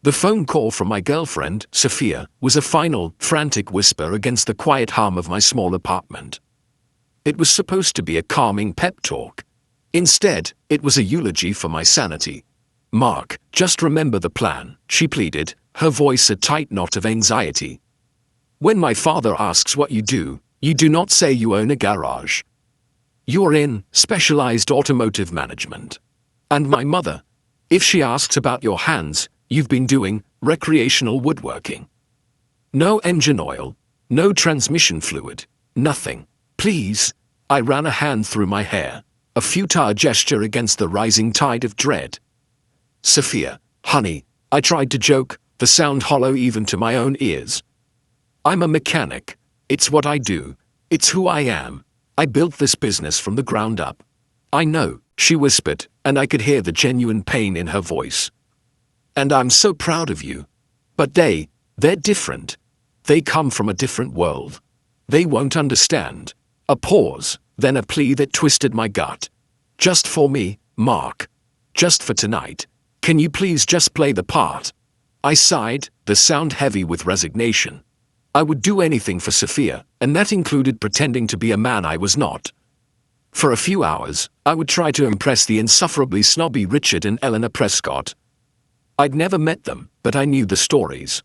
The phone call from my girlfriend, Sophia, was a final, frantic whisper against the quiet hum of my small apartment. It was supposed to be a calming pep talk. Instead, it was a eulogy for my sanity. "Mark, just remember the plan," she pleaded, her voice a tight knot of anxiety. "When my father asks what you do not say you own a garage. You're in specialized automotive management. And my mother, if she asks about your hands, you've been doing recreational woodworking. No engine oil, no transmission fluid, nothing. Please." I ran a hand through my hair, a futile gesture against the rising tide of dread. "Sophia, honey," I tried to joke, the sound hollow even to my own ears. "I'm a mechanic. It's what I do. It's who I am. I built this business from the ground up." "I know," she whispered, and I could hear the genuine pain in her voice. "And I'm so proud of you. But they're different. They come from a different world. They won't understand." A pause, then a plea that twisted my gut. "Just for me, Mark. Just for tonight. Can you please just play the part?" I sighed, the sound heavy with resignation. I would do anything for Sophia, and that included pretending to be a man I was not. For a few hours, I would try to impress the insufferably snobby Richard and Eleanor Prescott. I'd never met them, but I knew the stories.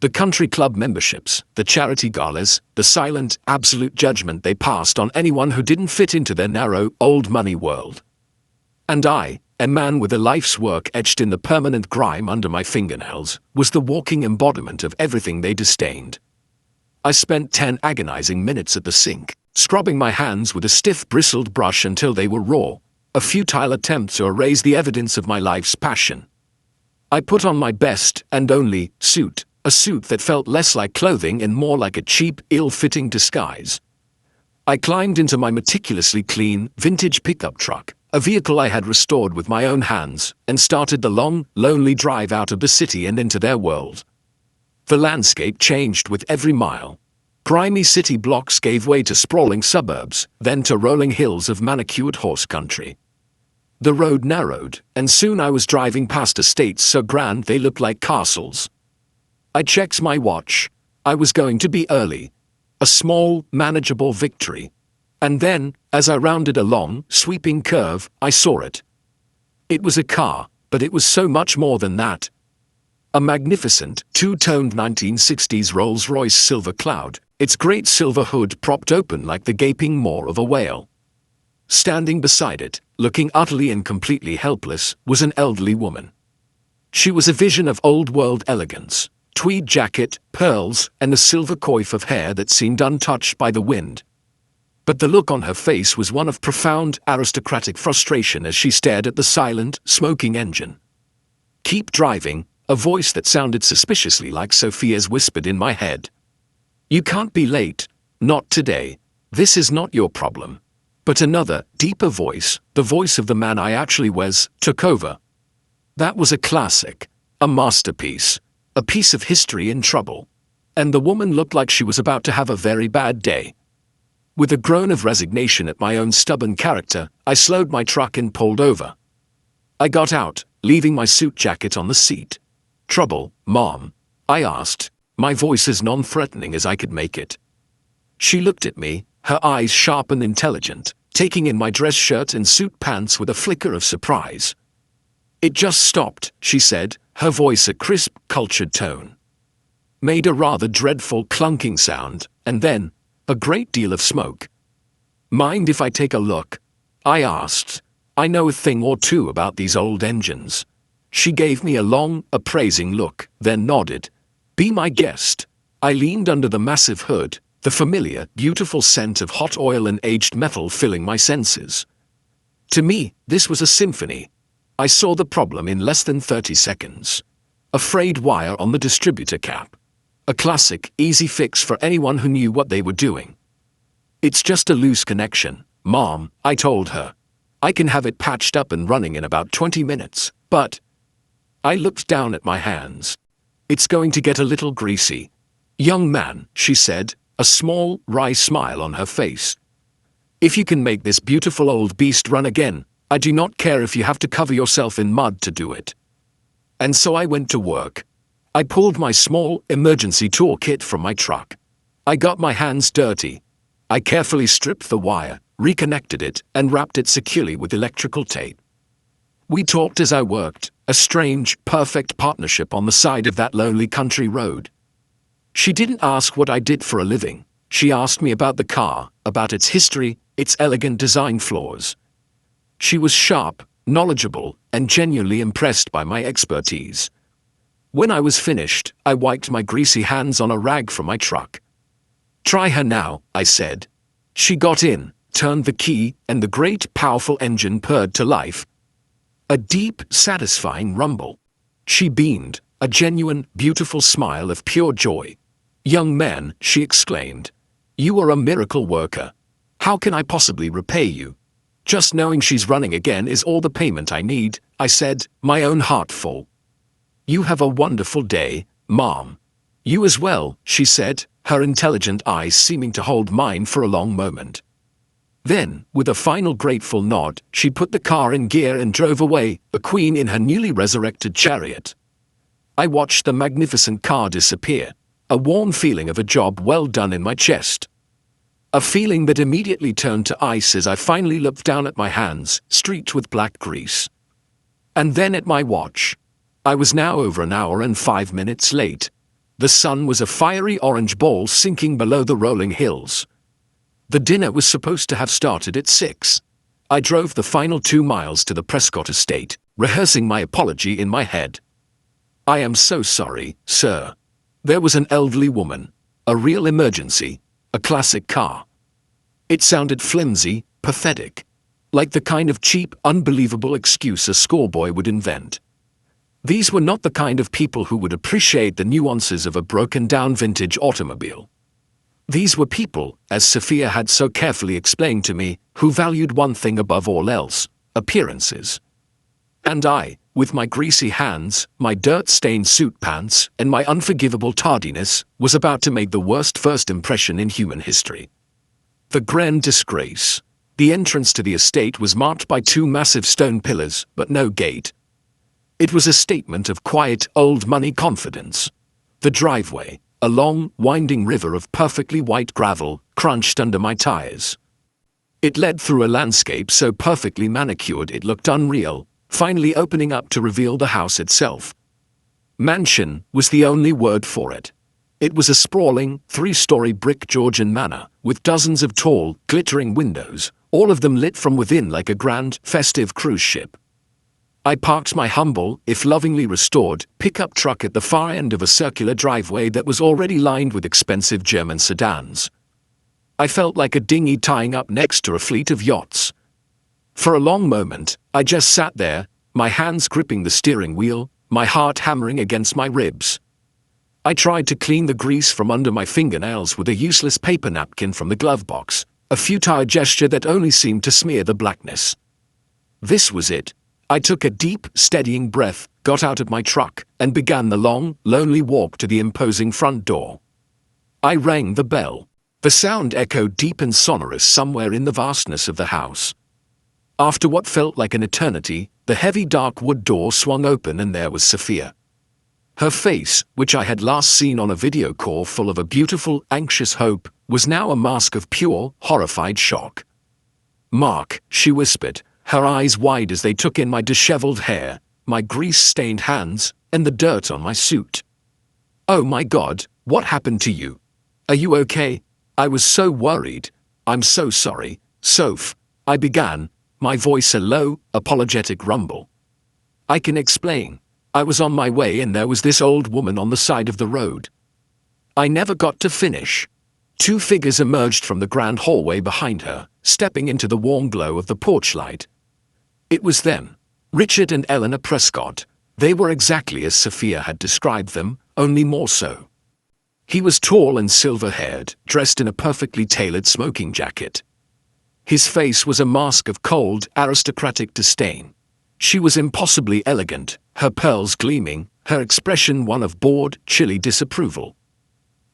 The country club memberships, the charity galas, the silent, absolute judgment they passed on anyone who didn't fit into their narrow, old money world. And I, a man with a life's work etched in the permanent grime under my fingernails, was the walking embodiment of everything they disdained. I spent 10 agonizing minutes at the sink, scrubbing my hands with a stiff bristled brush until they were raw, a futile attempt to erase the evidence of my life's passion. I put on my best and only suit, a suit that felt less like clothing and more like a cheap, ill-fitting disguise. I climbed into my meticulously clean, vintage pickup truck, a vehicle I had restored with my own hands, and started the long, lonely drive out of the city and into their world. The landscape changed with every mile. Grimy city blocks gave way to sprawling suburbs, then to rolling hills of manicured horse country. The road narrowed, and soon I was driving past estates so grand they looked like castles. I checked my watch. I was going to be early. A small, manageable victory. And then, as I rounded a long, sweeping curve, I saw it. It was a car, but it was so much more than that. A magnificent, two-toned 1960s Rolls-Royce Silver Cloud, its great silver hood propped open like the gaping maw of a whale. Standing beside it, looking utterly and completely helpless, was an elderly woman. She was a vision of old-world elegance. Tweed jacket, pearls, and a silver coif of hair that seemed untouched by the wind. But the look on her face was one of profound, aristocratic frustration as she stared at the silent, smoking engine. "Keep driving," a voice that sounded suspiciously like Sophia's whispered in my head. "You can't be late. Not today. This is not your problem." But another, deeper voice, the voice of the man I actually was, took over. That was a classic, a masterpiece. A piece of history in trouble. And the woman looked like she was about to have a very bad day. With a groan of resignation at my own stubborn character, I slowed my truck and pulled over. I got out, leaving my suit jacket on the seat. "Trouble, Mom?" I asked, my voice as non-threatening as I could make it. She looked at me, her eyes sharp and intelligent, taking in my dress shirt and suit pants with a flicker of surprise. "It just stopped," she said, her voice a crisp, cultured tone. Made a rather dreadful clunking sound, and then, a great deal of smoke. "Mind if I take a look?" I asked. I know a thing or two about these old engines. She gave me a long, appraising look, then nodded. "Be my guest." I leaned under the massive hood, the familiar, beautiful scent of hot oil and aged metal filling my senses. To me, this was a symphony. I saw the problem in less than 30 seconds. A frayed wire on the distributor cap. A classic, easy fix for anyone who knew what they were doing. "It's just a loose connection, Mom," I told her. "I can have it patched up and running in about 20 minutes, but..." I looked down at my hands. "It's going to get a little greasy." "Young man," she said, a small, wry smile on her face. "If you can make this beautiful old beast run again, I do not care if you have to cover yourself in mud to do it." And so I went to work. I pulled my small emergency toolkit from my truck. I got my hands dirty. I carefully stripped the wire, reconnected it, and wrapped it securely with electrical tape. We talked as I worked, a strange, perfect partnership on the side of that lonely country road. She didn't ask what I did for a living. She asked me about the car, about its history, its elegant design flaws. She was sharp, knowledgeable, and genuinely impressed by my expertise. When I was finished, I wiped my greasy hands on a rag from my truck. "Try her now," I said. She got in, turned the key, and the great, powerful engine purred to life. A deep, satisfying rumble. She beamed, a genuine, beautiful smile of pure joy. "Young man," she exclaimed, "you are a miracle worker. How can I possibly repay you?" "Just knowing she's running again is all the payment I need," I said, my own heart full. "You have a wonderful day, Mom." "You as well," she said, her intelligent eyes seeming to hold mine for a long moment. Then, with a final grateful nod, she put the car in gear and drove away, a queen in her newly resurrected chariot. I watched the magnificent car disappear, a warm feeling of a job well done in my chest. A feeling that immediately turned to ice as I finally looked down at my hands, streaked with black grease. And then at my watch. I was now over an hour and 5 minutes late. The sun was a fiery orange ball sinking below the rolling hills. The dinner was supposed to have started at 6. I drove the final 2 miles to the Prescott estate, rehearsing my apology in my head. "I am so sorry, sir. There was an elderly woman, a real emergency, a classic car." It sounded flimsy, pathetic, like the kind of cheap, unbelievable excuse a schoolboy would invent. These were not the kind of people who would appreciate the nuances of a broken-down vintage automobile. These were people, as Sophia had so carefully explained to me, who valued one thing above all else: appearances. And I, with my greasy hands, my dirt-stained suit pants, and my unforgivable tardiness, was about to make the worst first impression in human history. The grand disgrace. The entrance to the estate was marked by 2 massive stone pillars, but no gate. It was a statement of quiet, old-money confidence. The driveway, a long, winding river of perfectly white gravel, crunched under my tires. It led through a landscape so perfectly manicured it looked unreal, finally opening up to reveal the house itself. Mansion was the only word for it. It was a sprawling, 3-story brick Georgian manor, with dozens of tall, glittering windows, all of them lit from within like a grand, festive cruise ship. I parked my humble, if lovingly restored, pickup truck at the far end of a circular driveway that was already lined with expensive German sedans. I felt like a dinghy tying up next to a fleet of yachts. For a long moment, I just sat there, my hands gripping the steering wheel, my heart hammering against my ribs. I tried to clean the grease from under my fingernails with a useless paper napkin from the glove box, a futile gesture that only seemed to smear the blackness. This was it. I took a deep, steadying breath, got out of my truck, and began the long, lonely walk to the imposing front door. I rang the bell. The sound echoed deep and sonorous somewhere in the vastness of the house. After what felt like an eternity, the heavy dark wood door swung open and there was Sophia. Her face, which I had last seen on a video call full of a beautiful, anxious hope, was now a mask of pure, horrified shock. "Mark," she whispered, her eyes wide as they took in my disheveled hair, my grease-stained hands, and the dirt on my suit. "Oh my God, what happened to you? Are you okay? I was so worried. I'm so sorry, Soph," I began, my voice a low, apologetic rumble. "I can explain. I was on my way and there was this old woman on the side of the road." I never got to finish. 2 figures emerged from the grand hallway behind her, stepping into the warm glow of the porch light. It was them, Richard and Eleanor Prescott. They were exactly as Sophia had described them, only more so. He was tall and silver-haired, dressed in a perfectly tailored smoking jacket. His face was a mask of cold, aristocratic disdain. She was impossibly elegant, her pearls gleaming, her expression one of bored, chilly disapproval.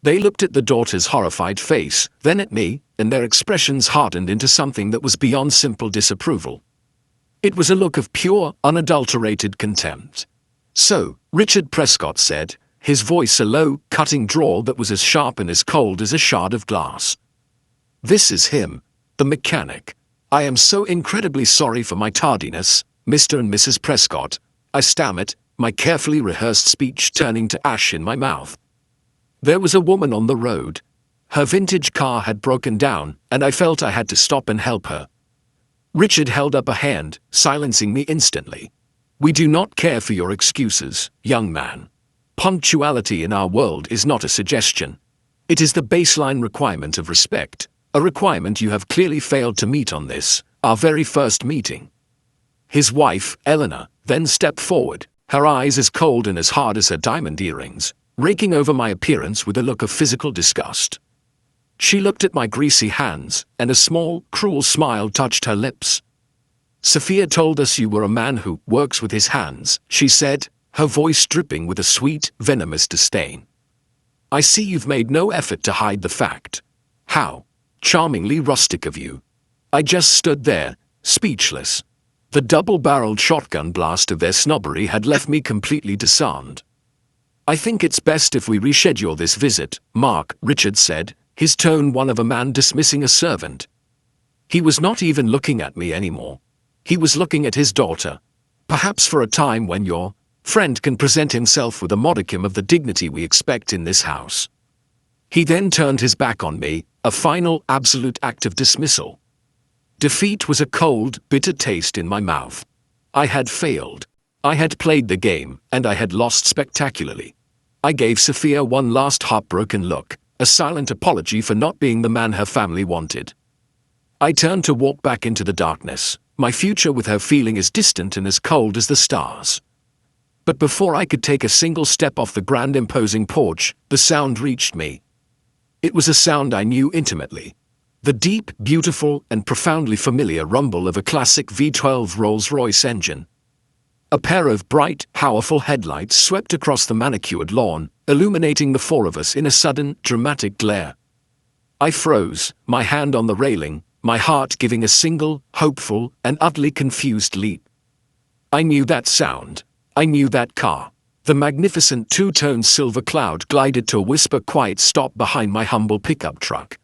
They looked at the daughter's horrified face, then at me, and their expressions hardened into something that was beyond simple disapproval. It was a look of pure, unadulterated contempt. "So," Richard Prescott said, his voice a low, cutting drawl that was as sharp and as cold as a shard of glass. "This is him, the mechanic. I am so incredibly sorry for my tardiness, Mr. and Mrs. Prescott," I stammered, my carefully rehearsed speech turning to ash in my mouth. There was a woman on the road. Her vintage car had broken down, and I felt I had to stop and help her. Richard held up a hand, silencing me instantly. "We do not care for your excuses, young man. Punctuality in our world is not a suggestion. It is the baseline requirement of respect, a requirement you have clearly failed to meet on this, our very first meeting." His wife, Eleanor, then stepped forward, her eyes as cold and as hard as her diamond earrings, raking over my appearance with a look of physical disgust. She looked at my greasy hands, and a small, cruel smile touched her lips. "Sophia told us you were a man who works with his hands," she said, her voice dripping with a sweet, venomous disdain. "I see you've made no effort to hide the fact. How charmingly rustic of you." I just stood there, speechless. The double-barreled shotgun blast of their snobbery had left me completely disarmed. "I think it's best if we reschedule this visit, Mark," Richard said, his tone one of a man dismissing a servant. He was not even looking at me anymore. He was looking at his daughter. "Perhaps for a time when your friend can present himself with a modicum of the dignity we expect in this house." He then turned his back on me, a final, absolute act of dismissal. Defeat was a cold, bitter taste in my mouth. I had failed. I had played the game, and I had lost spectacularly. I gave Sophia one last heartbroken look, a silent apology for not being the man her family wanted. I turned to walk back into the darkness, my future with her feeling as distant and as cold as the stars. But before I could take a single step off the grand imposing porch, the sound reached me. It was a sound I knew intimately. The deep, beautiful, and profoundly familiar rumble of a classic V12 Rolls-Royce engine. A pair of bright, powerful headlights swept across the manicured lawn, illuminating the four of us in a sudden, dramatic glare. I froze, my hand on the railing, my heart giving a single, hopeful, and utterly confused leap. I knew that sound. I knew that car. The magnificent two-tone silver cloud glided to a whisper-quiet stop behind my humble pickup truck.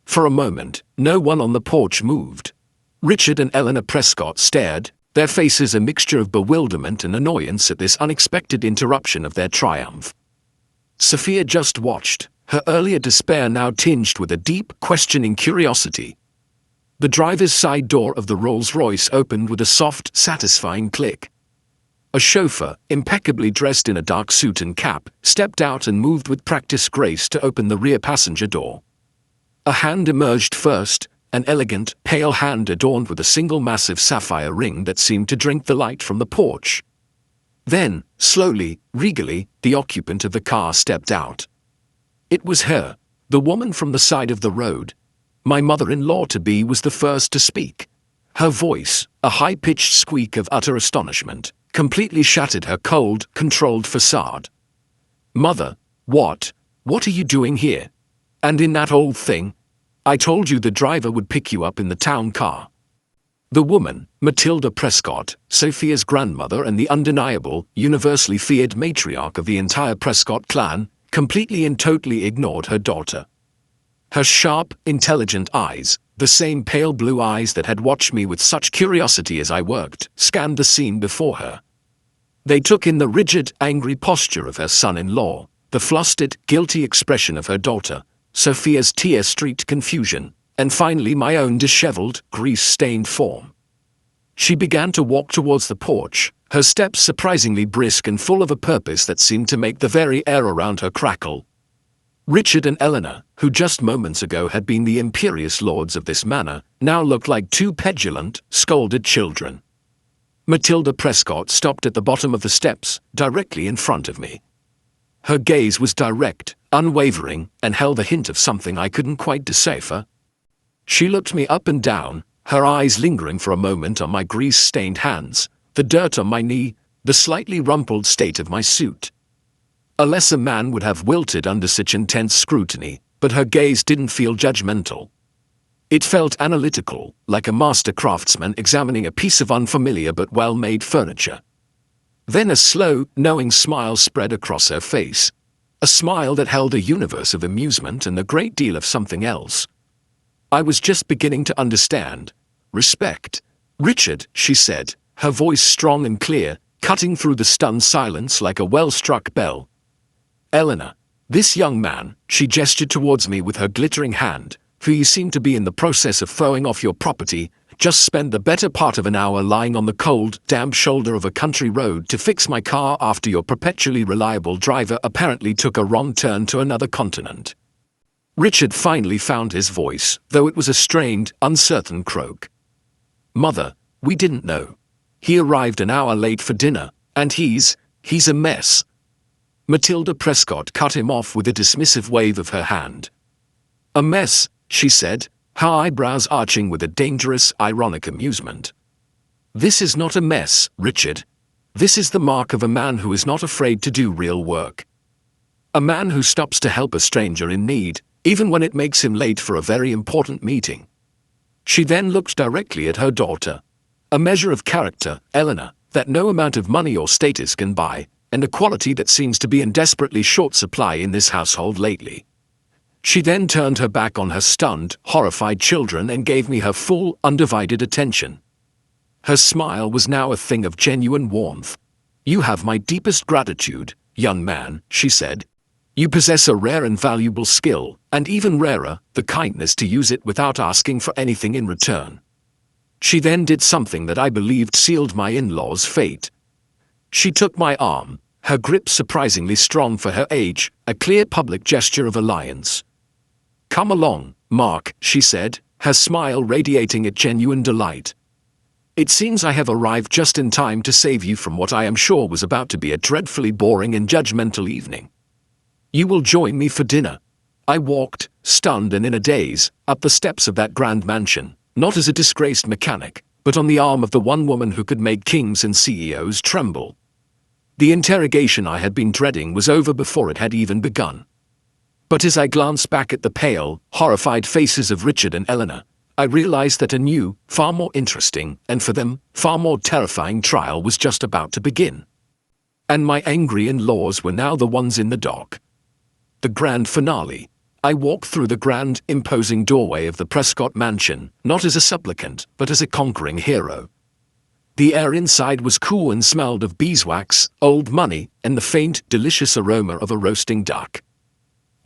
For a moment, no one on the porch moved. Richard and Eleanor Prescott stared, their faces a mixture of bewilderment and annoyance at this unexpected interruption of their triumph. Sophia just watched, her earlier despair now tinged with a deep, questioning curiosity. The driver's side door of the Rolls-Royce opened with a soft, satisfying click. A chauffeur, impeccably dressed in a dark suit and cap, stepped out and moved with practiced grace to open the rear passenger door. A hand emerged first, an elegant, pale hand adorned with a single massive sapphire ring that seemed to drink the light from the porch. Then, slowly, regally, the occupant of the car stepped out. It was her, the woman from the side of the road. My mother-in-law-to-be was the first to speak. Her voice, a high-pitched squeak of utter astonishment, completely shattered her cold, controlled facade. "Mother, what are you doing here? And in that old thing? I told you the driver would pick you up in the town car." The woman, Matilda Prescott, Sophia's grandmother and the undeniable, universally feared matriarch of the entire Prescott clan, completely and totally ignored her daughter. Her sharp, intelligent eyes, the same pale blue eyes that had watched me with such curiosity as I worked, scanned the scene before her. They took in the rigid, angry posture of her son-in-law, the flustered, guilty expression of her daughter, Sophia's tear-streaked confusion, and finally my own disheveled, grease-stained form. She began to walk towards the porch, her steps surprisingly brisk and full of a purpose that seemed to make the very air around her crackle. Richard and Eleanor, who just moments ago had been the imperious lords of this manor, now looked like two petulant, scolded children. Matilda Prescott stopped at the bottom of the steps, directly in front of me. Her gaze was direct, unwavering, and held a hint of something I couldn't quite decipher. She looked me up and down, her eyes lingering for a moment on my grease-stained hands, the dirt on my knee, the slightly rumpled state of my suit. A lesser man would have wilted under such intense scrutiny, but her gaze didn't feel judgmental. It felt analytical, like a master craftsman examining a piece of unfamiliar but well-made furniture. Then a slow, knowing smile spread across her face. A smile that held a universe of amusement and a great deal of something else. I was just beginning to understand. Respect. Richard, she said, her voice strong and clear, cutting through the stunned silence like a well-struck bell. Eleanor. This young man, she gestured towards me with her glittering hand, who you seem to be in the process of throwing off your property, just spent the better part of an hour lying on the cold, damp shoulder of a country road to fix my car after your perpetually reliable driver apparently took a wrong turn to another continent. Richard finally found his voice, though it was a strained, uncertain croak. Mother, we didn't know. He arrived an hour late for dinner, and he's a mess. Matilda Prescott cut him off with a dismissive wave of her hand. A mess, she said, her eyebrows arching with a dangerous, ironic amusement. This is not a mess, Richard. This is the mark of a man who is not afraid to do real work. A man who stops to help a stranger in need, even when it makes him late for a very important meeting. She then looked directly at her daughter. A measure of character, Eleanor, that no amount of money or status can buy, and a quality that seems to be in desperately short supply in this household lately. She then turned her back on her stunned, horrified children and gave me her full, undivided attention. Her smile was now a thing of genuine warmth. You have my deepest gratitude, young man, she said. You possess a rare and valuable skill, and even rarer, the kindness to use it without asking for anything in return. She then did something that I believed sealed my in-law's fate. She took my arm, her grip surprisingly strong for her age, a clear public gesture of alliance. Come along, Mark, she said, her smile radiating a genuine delight. It seems I have arrived just in time to save you from what I am sure was about to be a dreadfully boring and judgmental evening. You will join me for dinner. I walked, stunned and in a daze, up the steps of that grand mansion, not as a disgraced mechanic, but on the arm of the one woman who could make kings and CEOs tremble. The interrogation I had been dreading was over before it had even begun. But as I glanced back at the pale, horrified faces of Richard and Eleanor, I realized that a new, far more interesting, and for them, far more terrifying trial was just about to begin. And my angry in-laws were now the ones in the dock. The grand finale. I walked through the grand, imposing doorway of the Prescott mansion, not as a supplicant, but as a conquering hero. The air inside was cool and smelled of beeswax, old money, and the faint, delicious aroma of a roasting duck.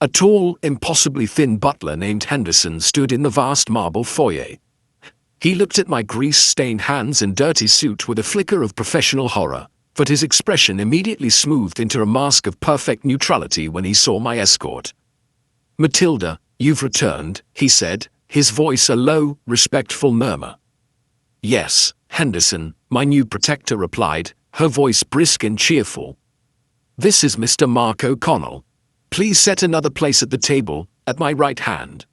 A tall, impossibly thin butler named Henderson stood in the vast marble foyer. He looked at my grease-stained hands and dirty suit with a flicker of professional horror, but his expression immediately smoothed into a mask of perfect neutrality when he saw my escort. Matilda, you've returned, he said, his voice a low, respectful murmur. Yes, Henderson, my new protector replied, her voice brisk and cheerful. This is Mr. Mark O'Connell. Please set another place at the table, at my right hand.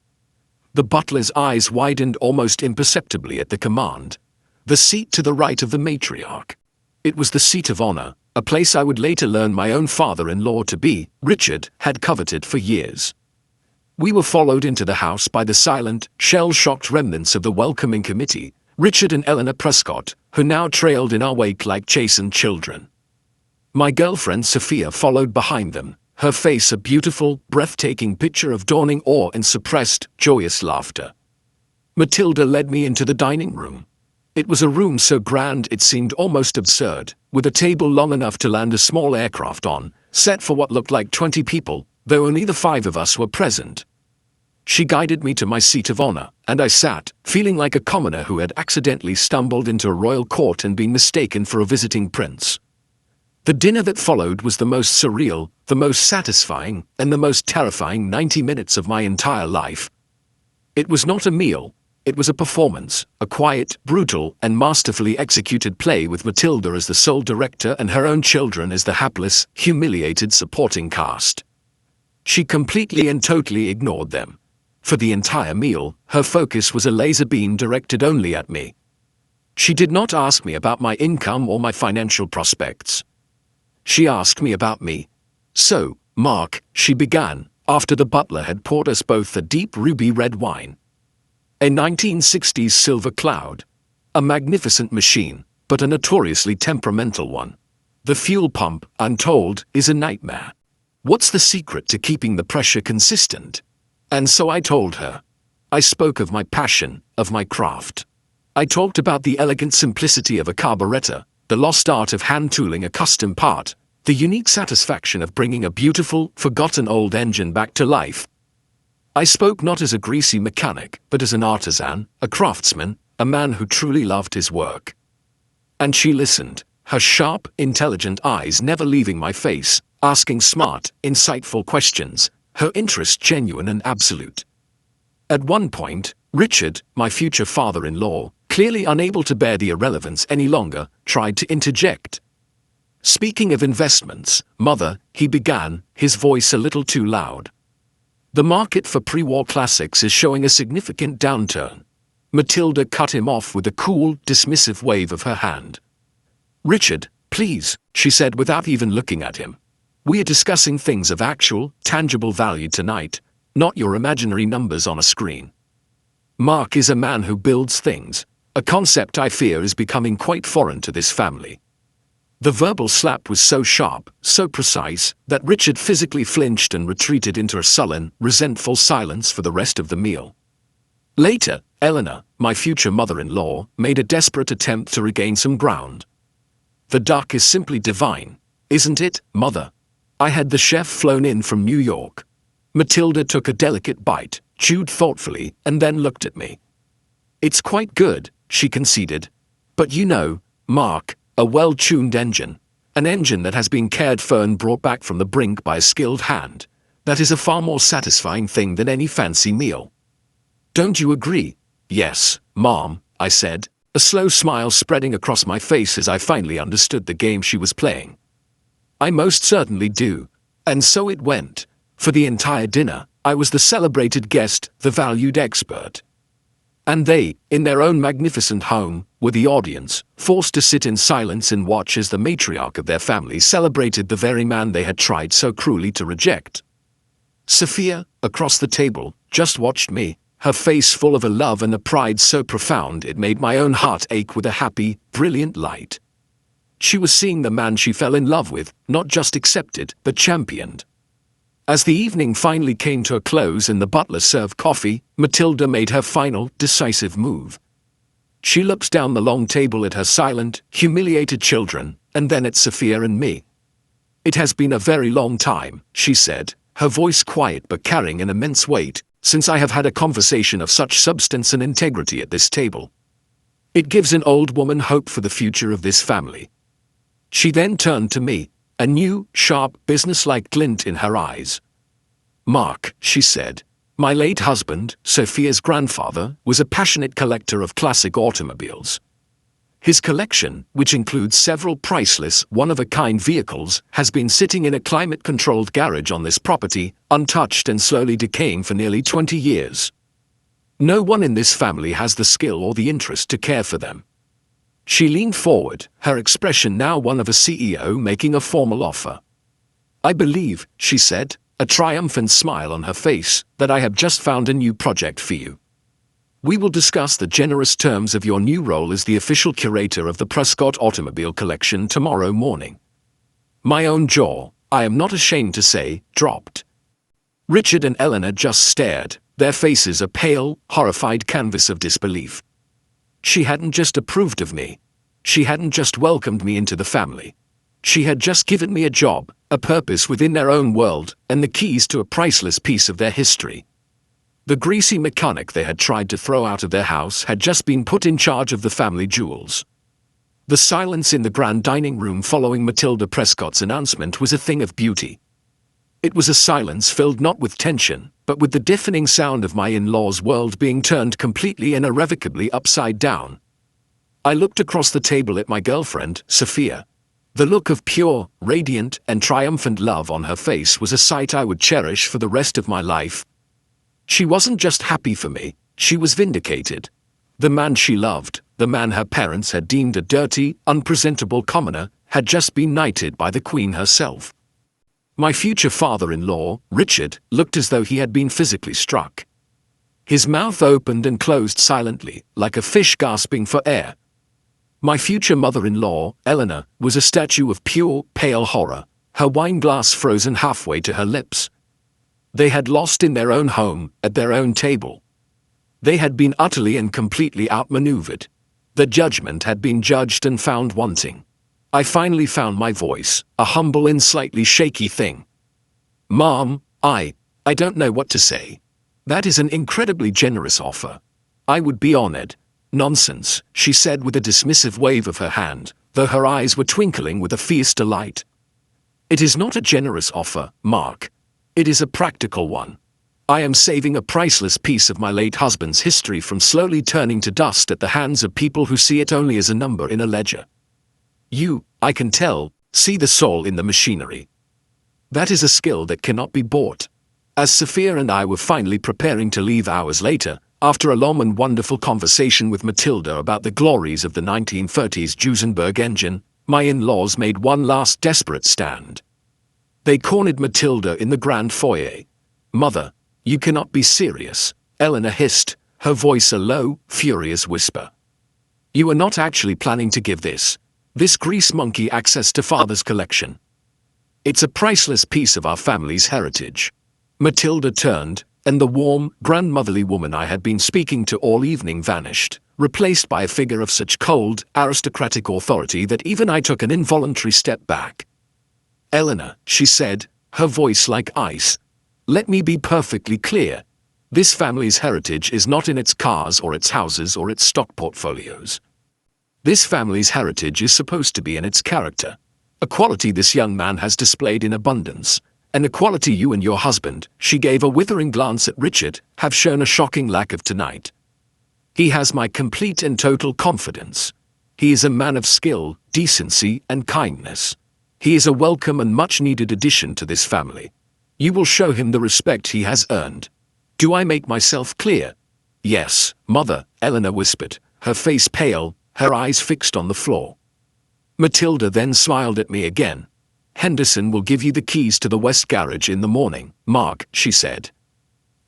The butler's eyes widened almost imperceptibly at the command. The seat to the right of the matriarch. It was the seat of honor, a place I would later learn my own father-in-law-to-be, Richard, had coveted for years. We were followed into the house by the silent, shell-shocked remnants of the welcoming committee, Richard and Eleanor Prescott, who now trailed in our wake like chastened children. My girlfriend Sophia followed behind them, her face a beautiful, breathtaking picture of dawning awe and suppressed, joyous laughter. Matilda led me into the dining room. It was a room so grand it seemed almost absurd, with a table long enough to land a small aircraft on, set for what looked like 20 people, though only the 5 of us were present. She guided me to my seat of honor, and I sat, feeling like a commoner who had accidentally stumbled into a royal court and been mistaken for a visiting prince. The dinner that followed was the most surreal, the most satisfying, and the most terrifying 90 minutes of my entire life. It was not a meal, it was a performance, a quiet, brutal, and masterfully executed play with Matilda as the sole director and her own children as the hapless, humiliated supporting cast. She completely and totally ignored them. For the entire meal, her focus was a laser beam directed only at me. She did not ask me about my income or my financial prospects. She asked me about me. So, Mark, she began, after the butler had poured us both a deep ruby red wine. A 1960s silver cloud. A magnificent machine, but a notoriously temperamental one. The fuel pump, Untold, is a nightmare. What's the secret to keeping the pressure consistent? And so I told her. I spoke of my passion, of my craft. I talked about the elegant simplicity of a carburetor, the lost art of hand-tooling a custom part, the unique satisfaction of bringing a beautiful, forgotten old engine back to life. I spoke not as a greasy mechanic, but as an artisan, a craftsman, a man who truly loved his work. And she listened, her sharp, intelligent eyes never leaving my face, asking smart, insightful questions, her interest genuine and absolute. At one point, Richard, my future father-in-law, clearly unable to bear the irrelevance any longer, tried to interject. Speaking of investments, Mother, he began, his voice a little too loud. The market for pre-war classics is showing a significant downturn. Matilda cut him off with a cool, dismissive wave of her hand. Richard, please, she said without even looking at him. We are discussing things of actual, tangible value tonight, not your imaginary numbers on a screen. Mark is a man who builds things, a concept I fear is becoming quite foreign to this family. The verbal slap was so sharp, so precise, that Richard physically flinched and retreated into a sullen, resentful silence for the rest of the meal. Later, Eleanor, my future mother-in-law, made a desperate attempt to regain some ground. The duck is simply divine, isn't it, Mother? I had the chef flown in from New York. Matilda took a delicate bite, chewed thoughtfully, and then looked at me. It's quite good, she conceded. But you know, Mark, a well-tuned engine, an engine that has been cared for and brought back from the brink by a skilled hand, that is a far more satisfying thing than any fancy meal. Don't you agree? Yes, Mom, I said, a slow smile spreading across my face as I finally understood the game she was playing. I most certainly do. And so it went. For the entire dinner, I was the celebrated guest, the valued expert. And they, in their own magnificent home, were the audience, forced to sit in silence and watch as the matriarch of their family celebrated the very man they had tried so cruelly to reject. Sophia, across the table, just watched me, her face full of a love and a pride so profound it made my own heart ache with a happy, brilliant light. She was seeing the man she fell in love with, not just accepted, but championed. As the evening finally came to a close and the butler served coffee, Matilda made her final, decisive move. She looked down the long table at her silent, humiliated children, and then at Sophia and me. It has been a very long time, she said, her voice quiet but carrying an immense weight, since I have had a conversation of such substance and integrity at this table. It gives an old woman hope for the future of this family. She then turned to me, a new, sharp, businesslike glint in her eyes. Mark, she said, my late husband, Sophia's grandfather, was a passionate collector of classic automobiles. His collection, which includes several priceless, one-of-a-kind vehicles, has been sitting in a climate-controlled garage on this property, untouched and slowly decaying for nearly 20 years. No one in this family has the skill or the interest to care for them. She leaned forward, her expression now one of a CEO making a formal offer. I believe, she said, a triumphant smile on her face, that I have just found a new project for you. We will discuss the generous terms of your new role as the official curator of the Prescott Automobile Collection tomorrow morning. My own jaw, I am not ashamed to say, dropped. Richard and Eleanor just stared, their faces a pale, horrified canvas of disbelief. She hadn't just approved of me. She hadn't just welcomed me into the family. She had just given me a job, a purpose within their own world, and the keys to a priceless piece of their history. The greasy mechanic they had tried to throw out of their house had just been put in charge of the family jewels. The silence in the grand dining room following Matilda Prescott's announcement was a thing of beauty. It was a silence filled not with tension, but with the deafening sound of my in-law's world being turned completely and irrevocably upside down. I looked across the table at my girlfriend, Sophia. The look of pure, radiant, and triumphant love on her face was a sight I would cherish for the rest of my life. She wasn't just happy for me, she was vindicated. The man she loved, the man her parents had deemed a dirty, unpresentable commoner, had just been knighted by the Queen herself. My future father-in-law, Richard, looked as though he had been physically struck. His mouth opened and closed silently, like a fish gasping for air. My future mother-in-law, Eleanor, was a statue of pure, pale horror, her wine glass frozen halfway to her lips. They had lost in their own home, at their own table. They had been utterly and completely outmaneuvered. The judgment had been judged and found wanting. I finally found my voice, a humble and slightly shaky thing. "Mom, I don't know what to say. That is an incredibly generous offer. I would be honored." "Nonsense," she said with a dismissive wave of her hand, though her eyes were twinkling with a fierce delight. "It is not a generous offer, Mark. It is a practical one. I am saving a priceless piece of my late husband's history from slowly turning to dust at the hands of people who see it only as a number in a ledger. You, I can tell, see the soul in the machinery. That is a skill that cannot be bought." As Sophia and I were finally preparing to leave hours later, after a long and wonderful conversation with Matilda about the glories of the 1930s Duesenberg engine, my in-laws made one last desperate stand. They cornered Matilda in the grand foyer. "Mother, you cannot be serious," Eleanor hissed, her voice a low, furious whisper. "You are not actually planning to give this grease monkey access to Father's collection? It's a priceless piece of our family's heritage." Matilda turned, and the warm, grandmotherly woman I had been speaking to all evening vanished, replaced by a figure of such cold, aristocratic authority that even I took an involuntary step back. "Eleanor," she said, her voice like ice, "let me be perfectly clear. This family's heritage is not in its cars or its houses or its stock portfolios. This family's heritage is supposed to be in its character, a quality this young man has displayed in abundance, and a quality you and your husband," she gave a withering glance at Richard, "have shown a shocking lack of tonight. He has my complete and total confidence. He is a man of skill, decency, and kindness. He is a welcome and much-needed addition to this family. You will show him the respect he has earned. Do I make myself clear?" "Yes, Mother," Eleanor whispered, her face pale, her eyes fixed on the floor. Matilda then smiled at me again. "Henderson will give you the keys to the West Garage in the morning, Mark," she said.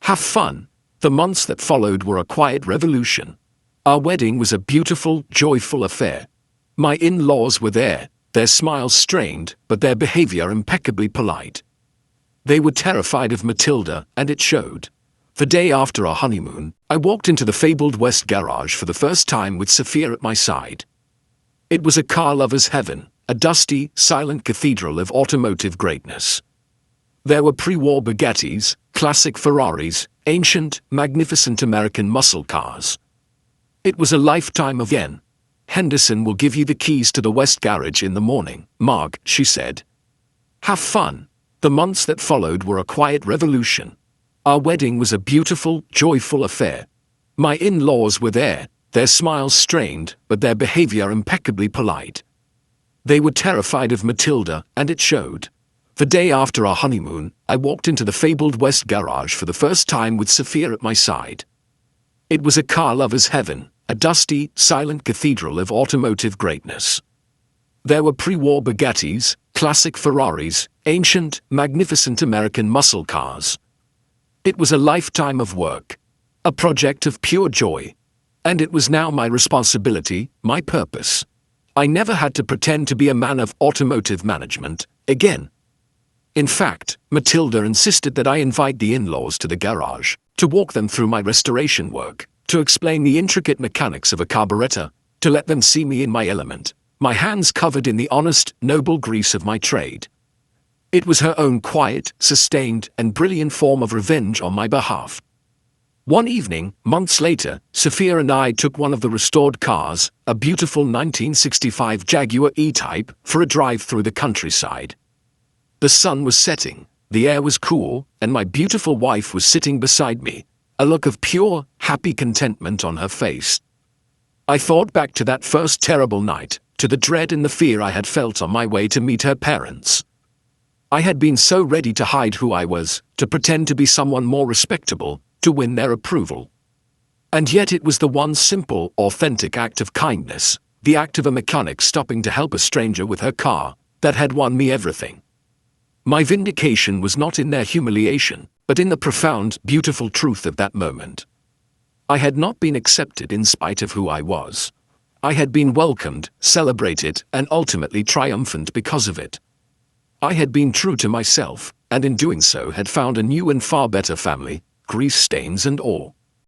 "Have fun." The months that followed were a quiet revolution. Our wedding was a beautiful, joyful affair. My in-laws were there, their smiles strained, but their behavior impeccably polite. They were terrified of Matilda, and it showed. The day after our honeymoon, I walked into the fabled West Garage for the first time with Sophia at my side. It was a car lover's heaven, a dusty, silent cathedral of automotive greatness. There were pre-war Bugattis, classic Ferraris, ancient, magnificent American muscle cars. It was a lifetime of yen. "Henderson will give you the keys to the West Garage in the morning, Mark," she said. "Have fun." The months that followed were a quiet revolution. Our wedding was a beautiful, joyful affair. My in-laws were there, their smiles strained, but their behavior impeccably polite. They were terrified of Matilda, and it showed. The day after our honeymoon, I walked into the fabled West Garage for the first time with Sophia at my side. It was a car lover's heaven, a dusty, silent cathedral of automotive greatness. There were pre-war Bugattis, classic Ferraris, ancient, magnificent American muscle cars. It was a lifetime of work, a project of pure joy. And it was now my responsibility, my purpose. I never had to pretend to be a man of automotive management again. In fact, Matilda insisted that I invite the in-laws to the garage, to walk them through my restoration work, to explain the intricate mechanics of a carburetor, to let them see me in my element, my hands covered in the honest, noble grease of my trade. It was her own quiet, sustained, and brilliant form of revenge on my behalf. One evening, months later, Sophia and I took one of the restored cars, a beautiful 1965 Jaguar E-Type, for a drive through the countryside. The sun was setting, the air was cool, and my beautiful wife was sitting beside me, a look of pure, happy contentment on her face. I thought back to that first terrible night, to the dread and the fear I had felt on my way to meet her parents. I had been so ready to hide who I was, to pretend to be someone more respectable, to win their approval. And yet it was the one simple, authentic act of kindness, the act of a mechanic stopping to help a stranger with her car, that had won me everything. My vindication was not in their humiliation, but in the profound, beautiful truth of that moment. I had not been accepted in spite of who I was. I had been welcomed, celebrated, and ultimately triumphant because of it. I had been true to myself, and in doing so had found a new and far better family, grease stains and all.